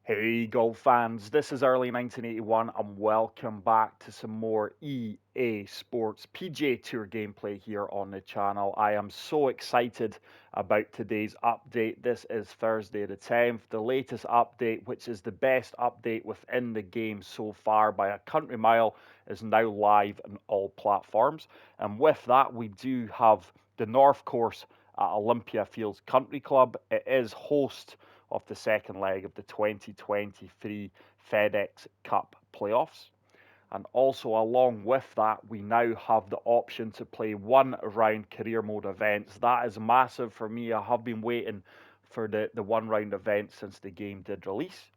Hey golf fans, this is early 1981 and welcome back to some more EA Sports PGA Tour gameplay here on the channel. I am so excited about today's update. This is Thursday the 10th, the latest update, which is the best update within the game so far by a country mile, is now live on all platforms. And with that, we do have the North Course at Olympia Fields Country Club. It is host of the second leg of the 2023 FedEx Cup playoffs. And also, along with that, we now have the option to play one round career mode events. That is massive for me. I have been waiting for the one round event since the game did release.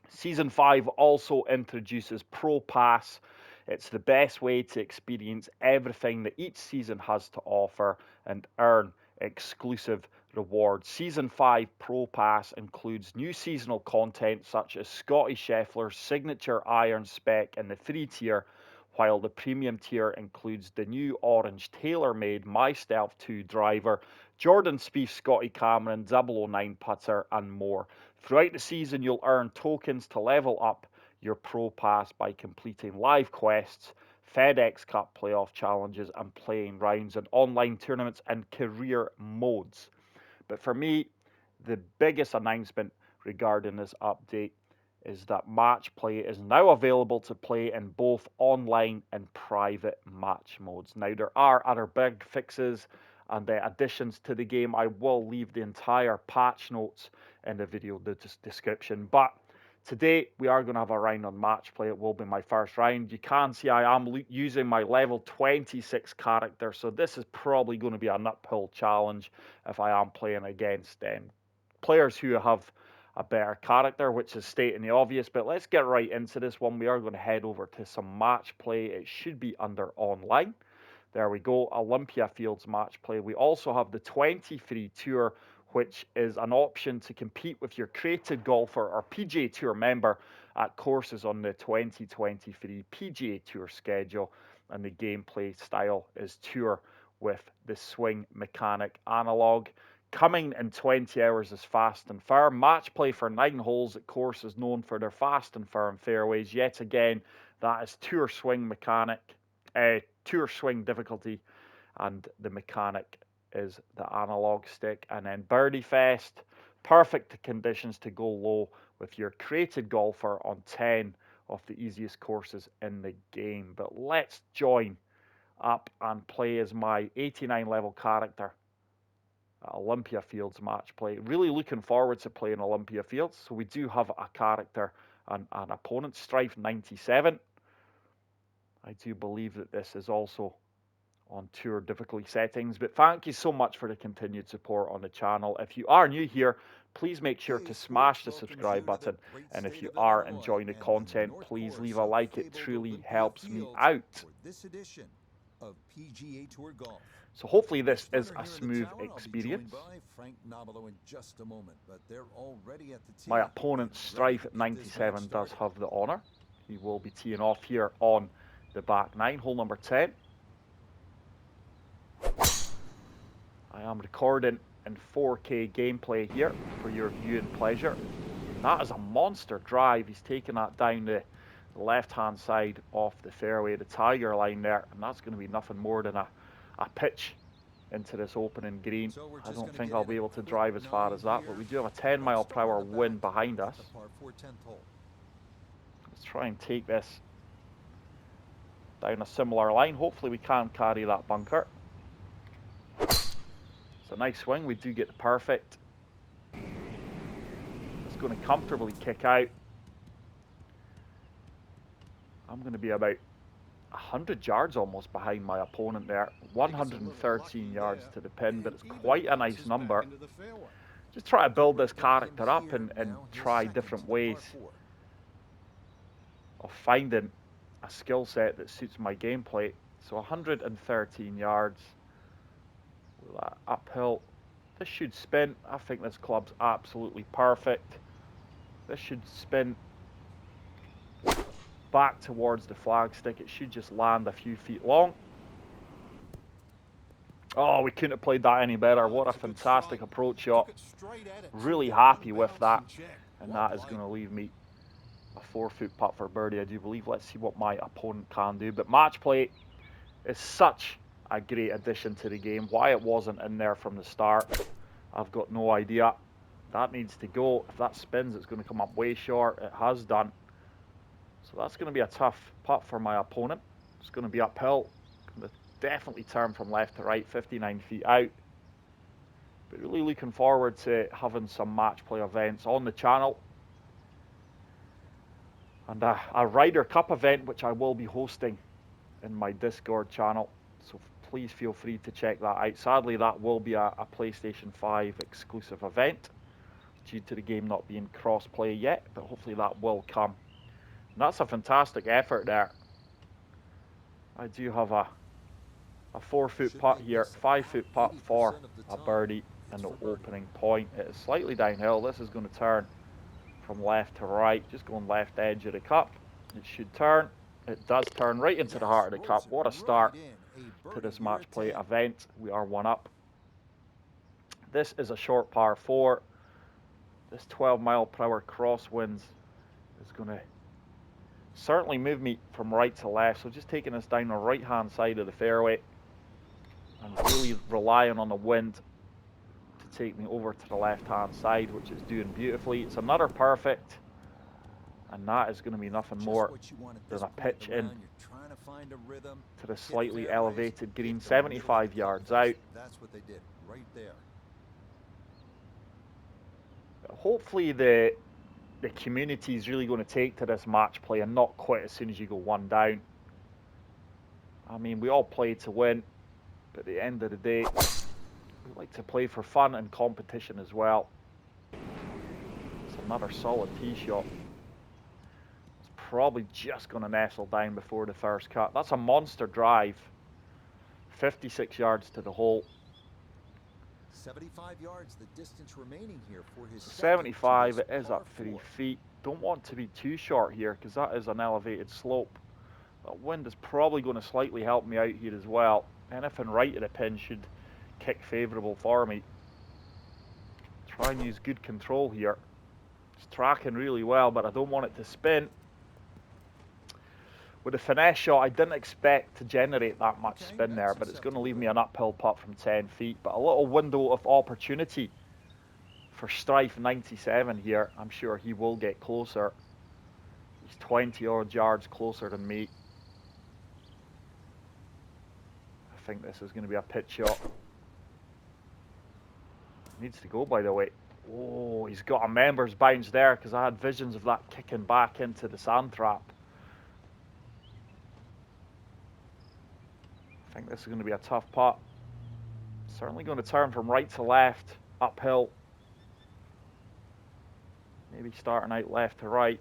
Season 5 also introduces Pro Pass. It's the best way to experience everything that each season has to offer and earn exclusive rewards. Season 5 Pro Pass includes new seasonal content such as Scotty Scheffler's signature iron spec in the free tier, while the premium tier includes the new orange tailor-made My Stealth 2 driver, Jordan Spieth's Scotty Cameron 009 putter, and more. Throughout the season, you'll earn tokens to level up your Pro Pass by completing live quests, FedEx Cup playoff challenges, and playing rounds in online tournaments and career modes. But for me, the biggest announcement regarding this update is that match play is now available to play in both online and private match modes. Now, there are other big fixes and additions to the game. I will leave the entire patch notes in the video description. But today, we are going to have a round on match play. It will be my first round. You can see I am using my level 26 character, so this is probably going to be an uphill challenge if I am playing against players who have a better character, which is stating the obvious. But let's get right into this one. We are going to head over to some match play. It should be under online. There we go, Olympia Fields match play. We also have the 23 Tour, which is an option to compete with your created golfer or PGA Tour member at courses on the 2023 PGA Tour schedule. And the gameplay style is Tour with the swing mechanic analog. Coming in 20 hours is fast and firm. Match play for 9 holes at courses known for their fast and firm fairways. Yet again, that is Tour swing mechanic. Tour swing difficulty, and the mechanic is the analog stick. And then Birdie Fest, perfect conditions to go low with your created golfer on 10 of the easiest courses in the game. But let's join up and play as my 89 level character at Olympia Fields match play. Really looking forward to playing Olympia Fields. So we do have a character and an opponent, Strife 97. I do believe that this is also on tour difficulty settings. But thank you so much for the continued support on the channel. If you are new here, please make sure to smash the subscribe button. And if you are enjoying the content, please leave a like. It truly helps me out. So hopefully this is a smooth experience. My opponent, Strife at 97, does have the honour. He will be teeing off here on the back 9, hole number 10. I am recording in 4K gameplay here for your viewing pleasure. That is a monster drive. He's taking that down the left-hand side off the fairway, the tiger line there, and that's going to be nothing more than a pitch into this opening green. I don't think I'll be able to drive as far as that, but we do have a 10-mile-per-hour wind behind us. Let's try and take this down a similar line. Hopefully we can carry that bunker. It's a nice swing. We do get the perfect. It's going to comfortably kick out. I'm going to be about 100 yards almost behind my opponent there. 113 yards to the pin, but it's quite a nice number. Just try to build this character up and try different ways of finding a skill set that suits my gameplay. So 113 yards with that uphill. This should spin. I think this club's absolutely perfect. This should spin back towards the flagstick. It should just land a few feet long. Oh, we couldn't have played that any better. What a fantastic approach shot. Really happy with that. And that is going to leave me a 4-foot putt for birdie, I do believe. Let's see what my opponent can do. But match play is such a great addition to the game. Why it wasn't in there from the start, I've got no idea. That needs to go. If that spins, it's going to come up way short. It has done. So that's going to be a tough putt for my opponent. It's going to be uphill. Going to definitely turn from left to right, 59 feet out. But really looking forward to having some match play events on the channel. And a Ryder Cup event, which I will be hosting in my Discord channel. So please feel free to check that out. Sadly, that will be a PlayStation 5 exclusive event due to the game not being cross-play yet, but hopefully that will come. And that's a fantastic effort there. I do have a 4-foot putt here, 5-foot putt for a birdie and the opening point. It is slightly downhill. This is going to turn from left to right, just going left edge of the cup. It should turn. It does turn right into the heart of the cup. What a start to this match play event. We are 1 up. This is a short par 4. This 12-mile-per-hour crosswinds is going to certainly move me from right to left. So just taking this down the right-hand side of the fairway and really relying on the wind to take me over to the left-hand side, which is doing beautifully. It's another perfect, and that is going to be nothing more than a pitch in to the slightly elevated green, 75 yards out. That's what they did right there. Hopefully the community is really going to take to this match play and not quit as soon as you go 1 down. I mean, we all play to win, but at the end of the day, we like to play for fun and competition as well. It's another solid tee shot. It's probably just going to nestle down before the first cut. That's a monster drive. 56 yards to the hole. 75 yards, the distance remaining here for his 75, it is up 3 feet. Don't want to be too short here because that is an elevated slope. That wind is probably going to slightly help me out here as well. Anything right of the pin should kick favourable for me. Try and use good control here. It's tracking really well, but I don't want it to spin. With a finesse shot, I didn't expect to generate that much spin there, but it's going to leave me an uphill putt from 10 feet. But a little window of opportunity for Strife 97 here. I'm sure he will get closer. He's 20 odd yards closer than me. I think this is going to be a pitch shot. Needs to go, by the way. Oh, he's got a member's bounce there because I had visions of that kicking back into the sand trap. I think this is going to be a tough putt. Certainly going to turn from right to left, uphill. Maybe starting out left to right.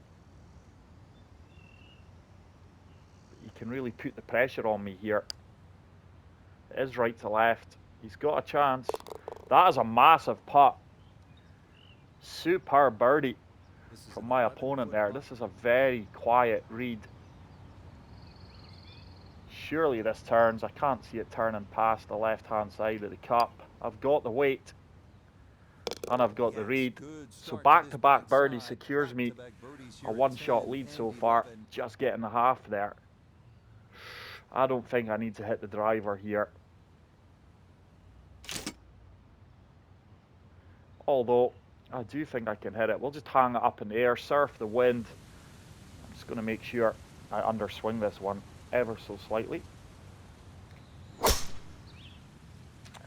But you can really put the pressure on me here. It is right to left. He's got a chance. That is a massive putt. Superb birdie from my opponent there. This is a very quiet read. Surely this turns. I can't see it turning past the left-hand side of the cup. I've got the weight and I've got the read. So back-to-back birdie secures me a 1-shot lead so far. Just getting the half there. I don't think I need to hit the driver here. Although I do think I can hit it. We'll just hang it up in the air, surf the wind. I'm just going to make sure I underswing this one ever so slightly,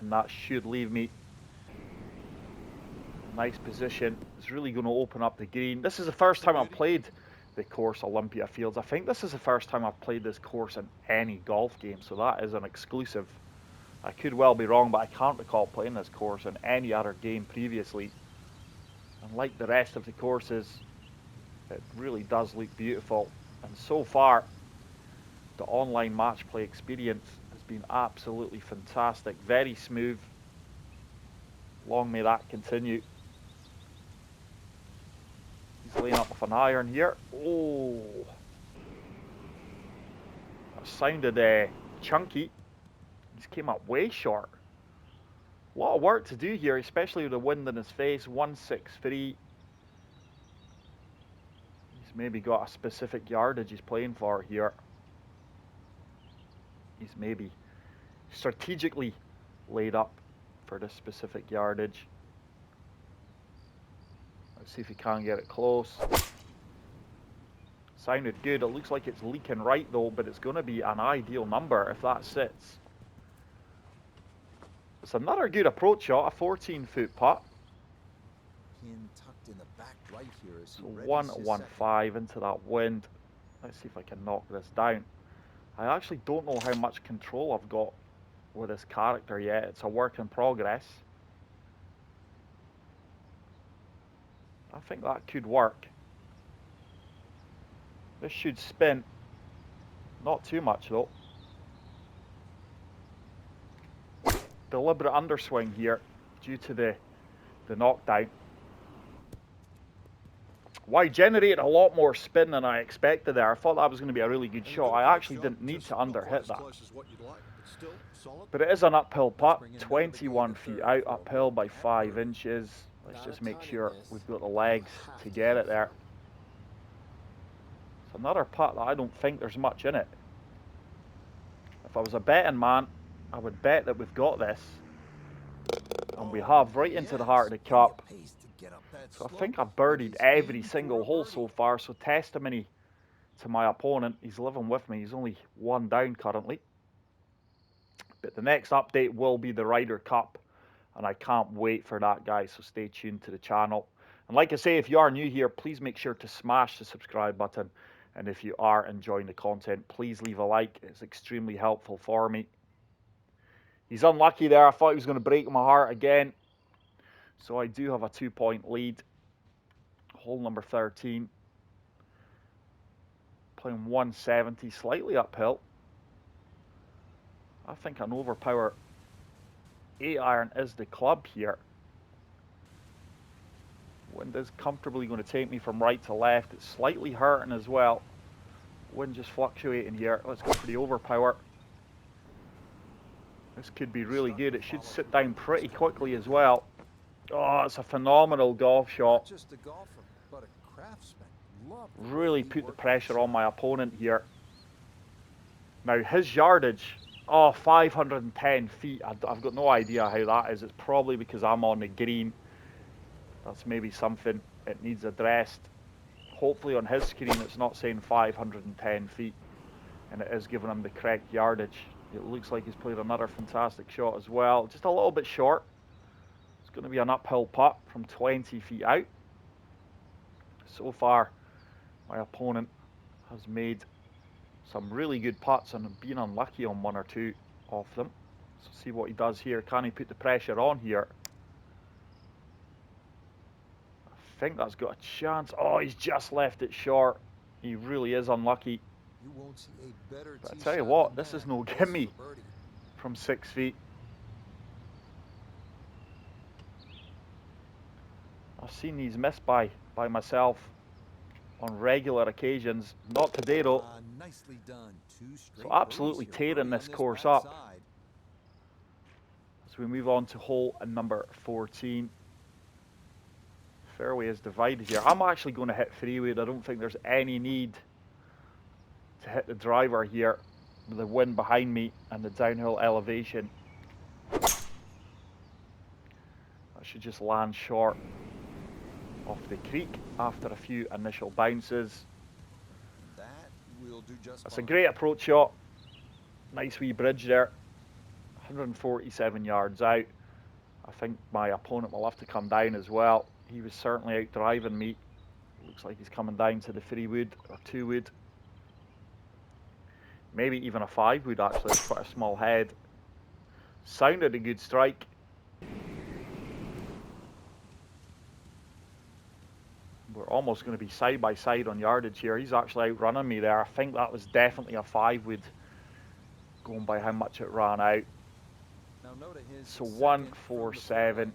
and that should leave me in a nice position. It's really going to open up the green. This is the first time I've played the course Olympia Fields. I think this is the first time I've played this course in any golf game, so that is an exclusive. I could well be wrong, but I can't recall playing this course in any other game previously. And like the rest of the courses, it really does look beautiful. And so far, the online match play experience has been absolutely fantastic. Very smooth. Long may that continue. He's laying up with an iron here. Oh, that sounded chunky. He's came up way short. A lot of work to do here, especially with the wind in his face. 163. He's maybe got a specific yardage he's playing for here. He's maybe strategically laid up for this specific yardage. Let's see if he can get it close. Sounded good. It looks like it's leaking right though, but it's going to be an ideal number if that sits. It's another good approach shot, a 14-foot putt. Pin tucked in the back right here as So he readies his 115 into that wind. Let's see if I can knock this down. I actually don't know how much control I've got with this character yet. It's a work in progress. I think that could work. This should spin. Not too much though. Deliberate underswing here due to the knockdown. Wow, generated a lot more spin than I expected there. I thought that was going to be a really good shot. I actually didn't need to underhit that. But it is an uphill putt, 21 feet out, uphill by 5 inches. Let's just make sure we've got the legs to get it there. It's another putt that I don't think there's much in it. If I was a betting man, I would bet that we've got this. And we have, right into the heart of the cup. So I think I've birdied every single hole so far, so testimony to my opponent. He's living with me. He's only 1 down currently. But the next update will be the Ryder Cup, and I can't wait for that, guys, so stay tuned to the channel. And like I say, if you are new here, please make sure to smash the subscribe button. And if you are enjoying the content, please leave a like. It's extremely helpful for me. He's unlucky there. I thought he was going to break my heart again. So I do have a 2-point lead. Hole number 13. Playing 170, slightly uphill. I think an overpower 8-iron is the club here. Wind is comfortably going to take me from right to left. It's slightly hurting as well. Wind just fluctuating here. Let's go for the overpower. This could be really good. It should sit down pretty quickly as well. Oh, it's a phenomenal golf shot. Just a golfer, but a craftsman. Really put the pressure on my opponent here. Now his yardage, 510 feet. I've got no idea how that is. It's probably because I'm on the green. That's maybe something it needs addressed. Hopefully on his screen it's not saying 510 feet and it is giving him the correct yardage. It looks like he's played another fantastic shot as well. Just a little bit short. It's going to be an uphill putt from 20 feet out. So far, my opponent has made some really good putts and been unlucky on 1 or 2 of them. So see what he does here. Can he put the pressure on here? I think that's got a chance. Oh, he's just left it short. He really is unlucky. You won't see a better But I tell you what, this is no gimme from 6 feet. I've seen these missed by myself on regular occasions. Not today though. Nicely done. So absolutely tearing this course up. As we move on to hole number 14. Fairway is divided here. I'm actually going to hit 3-wood. I don't think there's any need to hit the driver here with the wind behind me and the downhill elevation. I should just land short off the creek after a few initial bounces. That's a great approach shot. Nice wee bridge there. 147 yards out. I think my opponent will have to come down as well. He was certainly out driving me. Looks like he's coming down to the 3-wood or 2-wood. Maybe even a 5-wood actually. It's quite a small head. Sounded a good strike. We're almost going to be side by side on yardage here. He's actually outrunning me there. I think that was definitely a 5-wood, going by how much it ran out. So 147.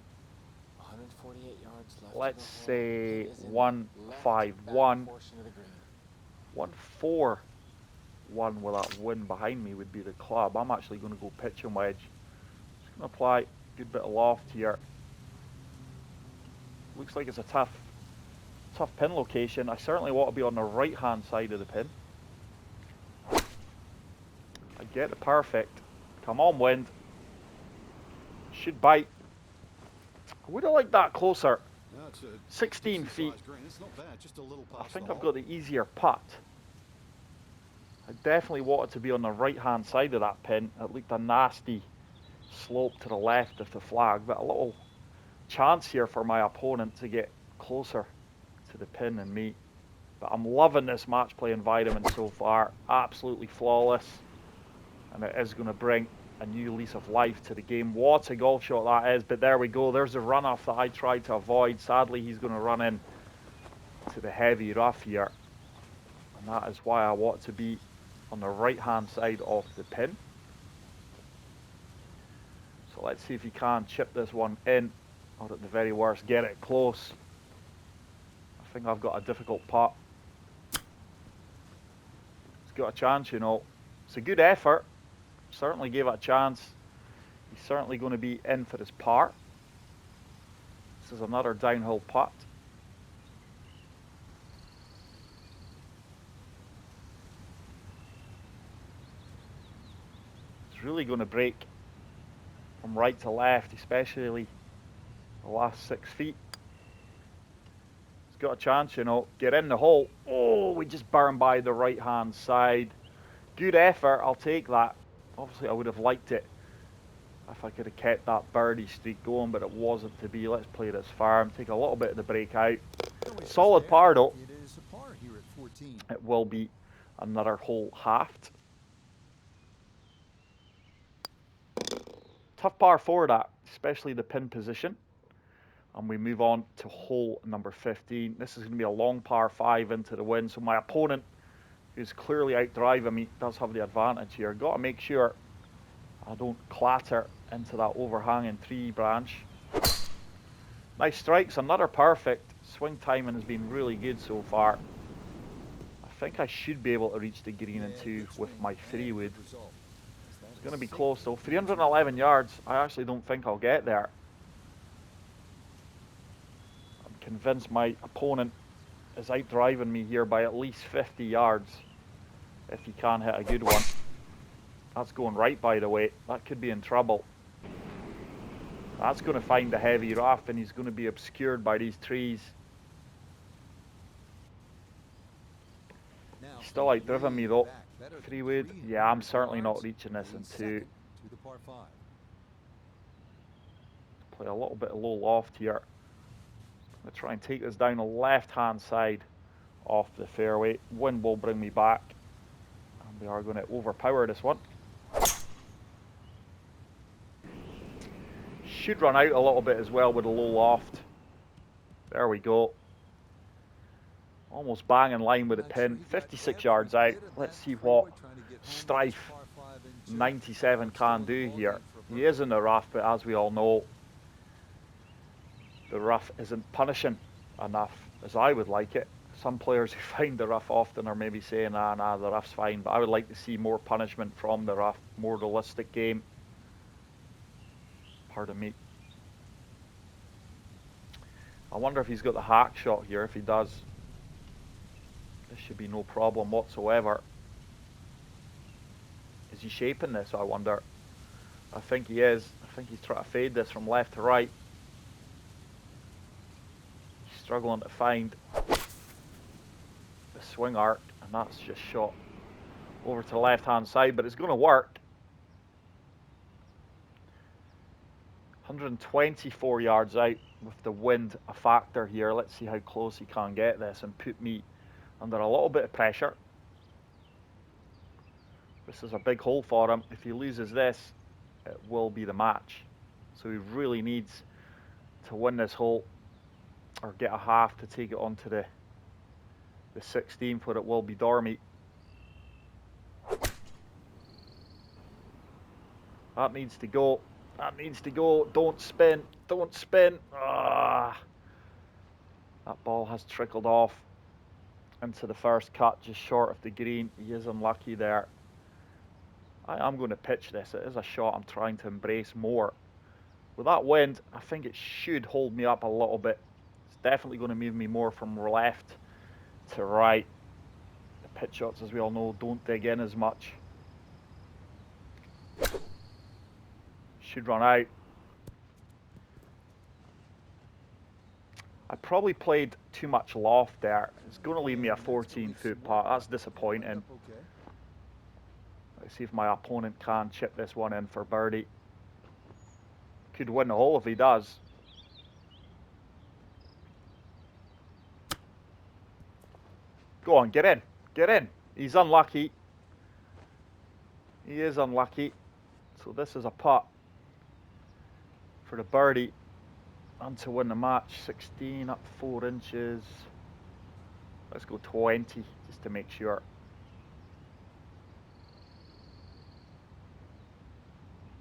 148 yards left. Let's say 151. 141 with that wind behind me would be the club. I'm actually going to go pitch and wedge. Just going to apply a good bit of loft here. Looks like it's a tough tough pin location. I certainly want to be on the right-hand side of the pin. I get the perfect. Come on, wind. Should bite. I would have liked that closer. 16 feet. I think I've got the easier putt. I definitely wanted to be on the right-hand side of that pin. It looked a nasty slope to the left of the flag, but a little chance here for my opponent to get closer to the pin than me. But I'm loving this match play environment so far. Absolutely flawless. And it is going to bring a new lease of life to the game. What a golf shot that is. But there we go. There's the runoff that I tried to avoid. Sadly, he's going to run in to the heavy rough here. And that is why I want to be on the right-hand side of the pin. So let's see if he can chip this one in, or at the very worst, get it close. I think I've got a difficult putt. He's got a chance, you know. It's a good effort. Certainly gave it a chance. He's certainly going to be in for his par. This is another downhill putt. It's really going to break from right to left, especially the last 6 feet. He's got a chance, you know. Get in the hole. Oh, we just burned by the right-hand side. Good effort. I'll take that. Obviously, I would have liked it if I could have kept that birdie streak going, but it wasn't to be. Let's play this farm. Take a little bit of the break out. Solid par, though. It is a par here at 14. It will be another hole halved. Tough par 4, that, especially the pin position. And we move on to hole number 15. This is going to be a long par 5 into the wind. So my opponent, who's clearly out driving me, does have the advantage here. Got to make sure I don't clatter into that overhanging tree branch. Nice strikes, another perfect. Swing timing has been really good so far. I think I should be able to reach the green in 2 with my 3-wood. It's going to be close though. 311 yards. I actually don't think I'll get there. I'm convinced my opponent is out driving me here by at least 50 yards if he can hit a good one. That's going right, by the way. That could be in trouble. That's going to find the heavy rough, and he's going to be obscured by these trees. He's still outdriven me though. 3-wood. Yeah, I'm certainly not reaching this in 2. Play a little bit of low loft here. I'm going to try and take this down the left-hand side off the fairway. Wind will bring me back. And we are going to overpower this one. Should run out a little bit as well with a low loft. There we go. Almost bang in line with the pin. 56 yards out. Let's see what Strife 97 can do here. He is in the rough, but as we all know, the rough isn't punishing enough as I would like it. Some players who find the rough often are maybe saying, nah, the rough's fine. But I would like to see more punishment from the rough, more realistic game. Pardon me. I wonder if he's got the hack shot here. If he does, this should be no problem whatsoever. Is he shaping this, I wonder? I think he is. I think he's trying to fade this from left to right. He's struggling to find the swing arc, and that's just shot over to the left-hand side, but it's going to work. 124 yards out with the wind a factor here. Let's see how close he can get this and put me under a little bit of pressure. This is a big hole for him. If he loses this, it will be the match. So he really needs to win this hole or get a half to take it onto the 16th, where it will be Dormy. That needs to go. That needs to go. Don't spin. Don't spin. Ah. That ball has trickled off into the first cut, just short of the green. He is unlucky there. I am going to pitch this. It is a shot I'm trying to embrace more. With that wind, I think it should hold me up a little bit. It's definitely going to move me more from left to right. The pitch shots, as we all know, don't dig in as much. Should run out. I probably played too much loft there. It's going to leave me a 14-foot putt. That's disappointing. Okay. Let's see if my opponent can chip this one in for birdie. Could win the hole if he does. Go on, get in. Get in. He's unlucky. He is unlucky. So this is a putt for the birdie and to win the match. 16 up 4 inches. Let's go 20 just to make sure.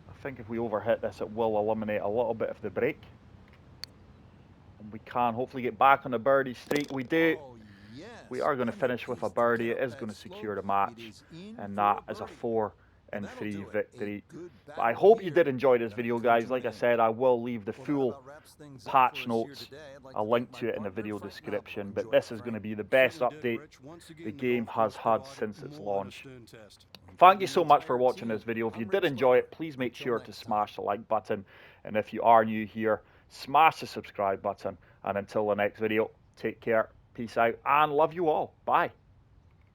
I think if we overhit this, it will eliminate a little bit of the break. And we can hopefully get back on the birdie streak. We do. Oh, yes. We are going to finish with a birdie. It is going to secure the match. And that is a 4-3 victory. But I hope you did enjoy this video, guys. Like I said, I will leave the full patch notes, a link to it in the video description. But this is going to be the best update the game has had since its launch. Thank you so much for watching this video. If you did enjoy it, please make sure to smash the like button. And if you are new here, smash the subscribe button. And until the next video, take care, peace out, and love you all. Bye.